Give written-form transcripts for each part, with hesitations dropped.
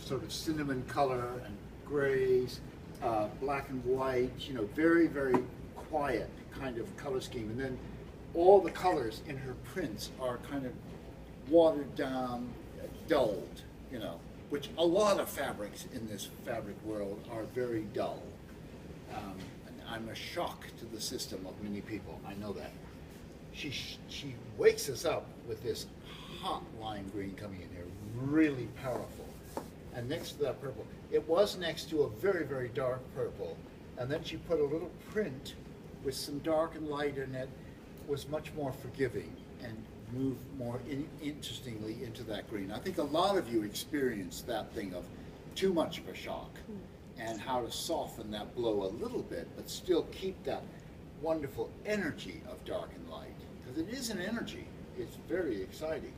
sort of cinnamon color and grays, black and white, you know, very, very quiet kind of color scheme. And then all the colors in her prints are kind of watered down, dulled, you know, which a lot of fabrics in this fabric world are very dull. And I'm a shock to the system of many people, I know that. She wakes us up with this hot lime green coming in here, really powerful. And next to that purple, it was next to a very, very dark purple, and then she put a little print with some dark and light in it, was much more forgiving and moved more interestingly into that green. I think a lot of you experienced that thing of too much of a shock and how to soften that blow a little bit, but still keep that wonderful energy of dark and light. Because it is an energy, it's very exciting.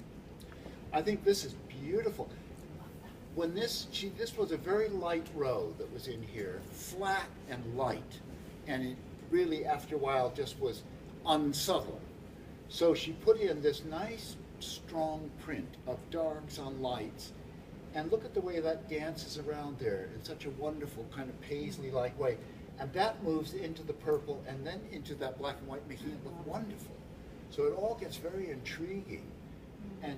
I think this is beautiful. When this was a very light row that was in here, flat and light, and it really after a while just was unsubtle. So she put in this nice strong print of darks on lights, and look at the way that dances around there in such a wonderful kind of paisley-like way. And that moves into the purple and then into that black and white, making it look wonderful. So it all gets very intriguing and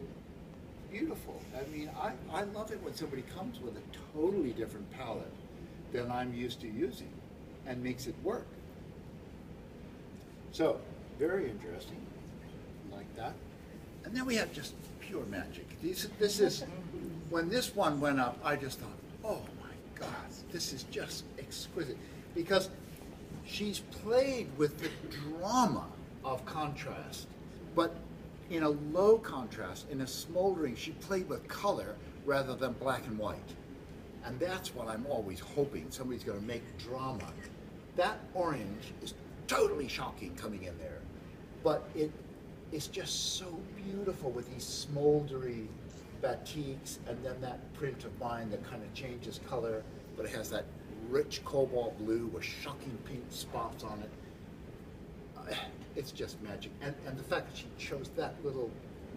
beautiful. I mean, I love it when somebody comes with a totally different palette than I'm used to using and makes it work. So, very interesting, like that. And then we have just pure magic. This is, when this one went up, I just thought, oh my God, this is just exquisite. Because she's played with the drama of contrast, but in a low contrast, in a smoldering, she played with color rather than black and white. And that's what I'm always hoping somebody's going to make drama. That orange is totally shocking coming in there, but it's just so beautiful with these smoldery batiks, and then that print of mine that kind of changes color, but it has that rich cobalt blue with shocking pink spots on it. It's just magic. And the fact that she chose that little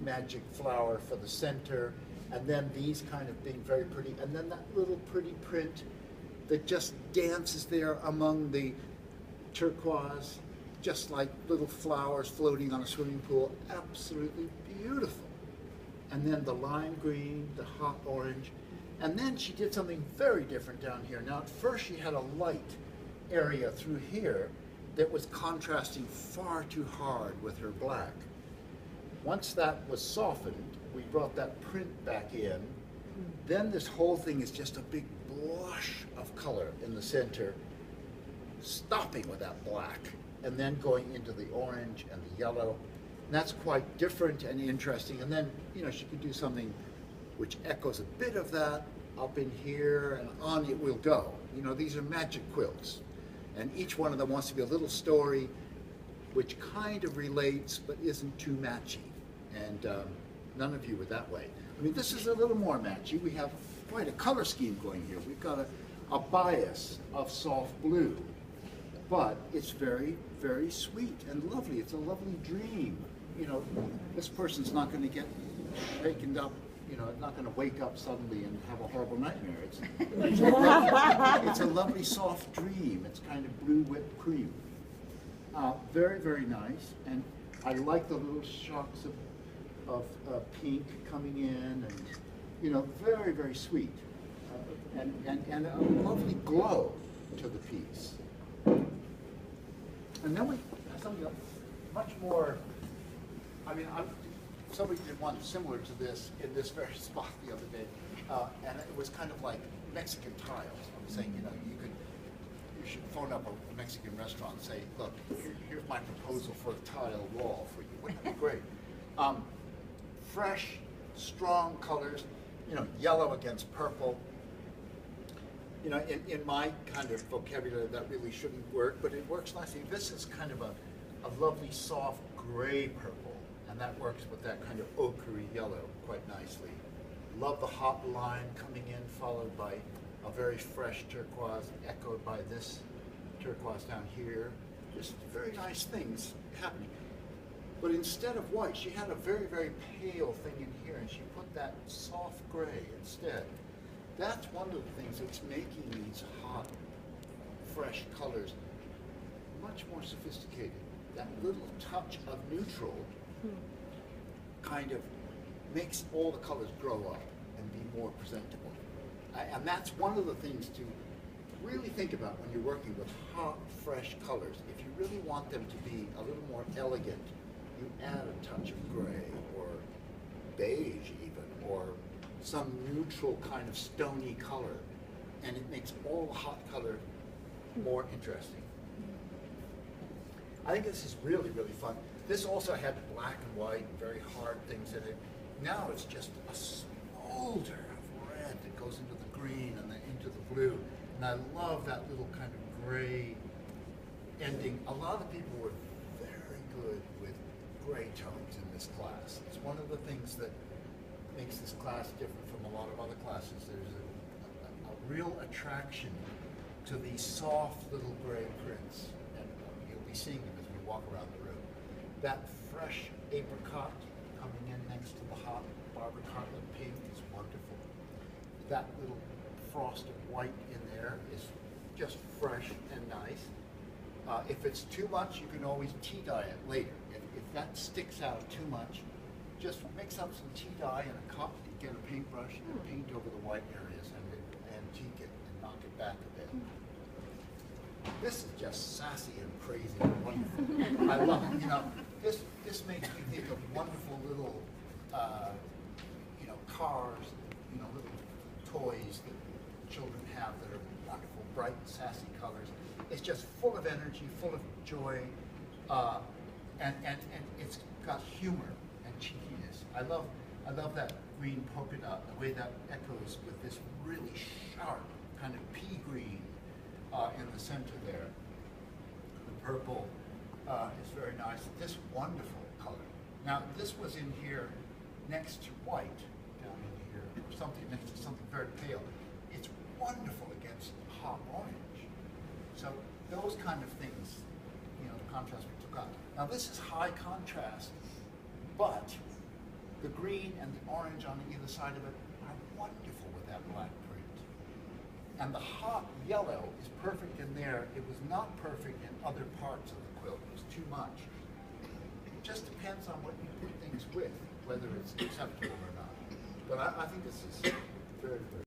magic flower for the center, and then these kind of being very pretty, and then that little pretty print that just dances there among the turquoise, just like little flowers floating on a swimming pool. Absolutely beautiful. And then the lime green, the hot orange, and then she did something very different down here. Now at first she had a light area through here that was contrasting far too hard with her black. Once that was softened, we brought that print back in. Then this whole thing is just a big blush of color in the center, stopping with that black, and then going into the orange and the yellow. And that's quite different and interesting. And then, you know, she could do something which echoes a bit of that up in here, and on it will go. You know, these are magic quilts. And each one of them wants to be a little story which kind of relates but isn't too matchy. And none of you were that way. I mean, this is a little more matchy. We have quite a color scheme going here. We've got a bias of soft blue, but it's very, very sweet and lovely. It's a lovely dream. You know, this person's not going to get shaken up, you know, not going to wake up suddenly and have a horrible nightmare. It's a lovely soft dream. It's kind of blue whipped cream. Very, very nice. And I like the little shocks of pink coming in, and, you know, very, very sweet. And a lovely glow to the piece. And then we have something much more, I mean, somebody did one similar to this in this very spot the other day, and it was kind of like Mexican tiles. I'm saying, you know, you should phone up a Mexican restaurant and say, look, here's my proposal for a tile wall for you. Wouldn't that be great? Fresh, strong colors, you know, yellow against purple. You know, in my kind of vocabulary, that really shouldn't work, but it works nicely. This is kind of a lovely, soft gray purple, and that works with that kind of ochre yellow quite nicely. Love the hot lime coming in, followed by a very fresh turquoise, echoed by this turquoise down here. Just very nice things happening. But instead of white, she had a very, very pale thing in here, and she put that soft gray instead. That's one of the things that's making these hot, fresh colors much more sophisticated. That little touch of neutral kind of makes all the colors grow up and be more presentable. And that's one of the things to really think about when you're working with hot, fresh colors. If you really want them to be a little more elegant, you add a touch of gray or beige even, or some neutral kind of stony color, and it makes all the hot color more interesting. I think this is really, really fun. This also had black and white, very hard things in it. Now it's just a smolder of red that goes into the green and then into the blue. And I love that little kind of gray ending. A lot of people were very good with gray tones in this class. It's one of the things that makes this class different from a lot of other classes. There's a real attraction to these soft little gray prints. And you'll be seeing them as we walk around the room. That fresh apricot coming in next to the hot Barbara Cartland pink is wonderful. That little frosted white in there is just fresh and nice. If it's too much, you can always tea dye it later. If that sticks out too much, just mix up some tea dye in a cup, get a paintbrush and paint over the white areas and antique it and knock it back a bit. This is just sassy and crazy and wonderful. I love it. You know, this makes me think of wonderful little, cars, little toys that children have that are wonderful, bright, sassy colors. It's just full of energy, full of joy, and it's got humor and cheekiness. I love that green polka dot, the way that echoes with this really sharp kind of pea green in the center there. The purple is very nice. This wonderful color. Now this was in here next to white, down in here, or something next to something very pale. It's wonderful against hot orange. So those kind of things, the contrast we took on. Now this is high contrast, but the green and the orange on either side of it are wonderful with that black print. And the hot yellow is perfect in there. It was not perfect in other parts of the quilt. It was too much. It just depends on what you put things with, whether it's acceptable or not. But I think this is very, very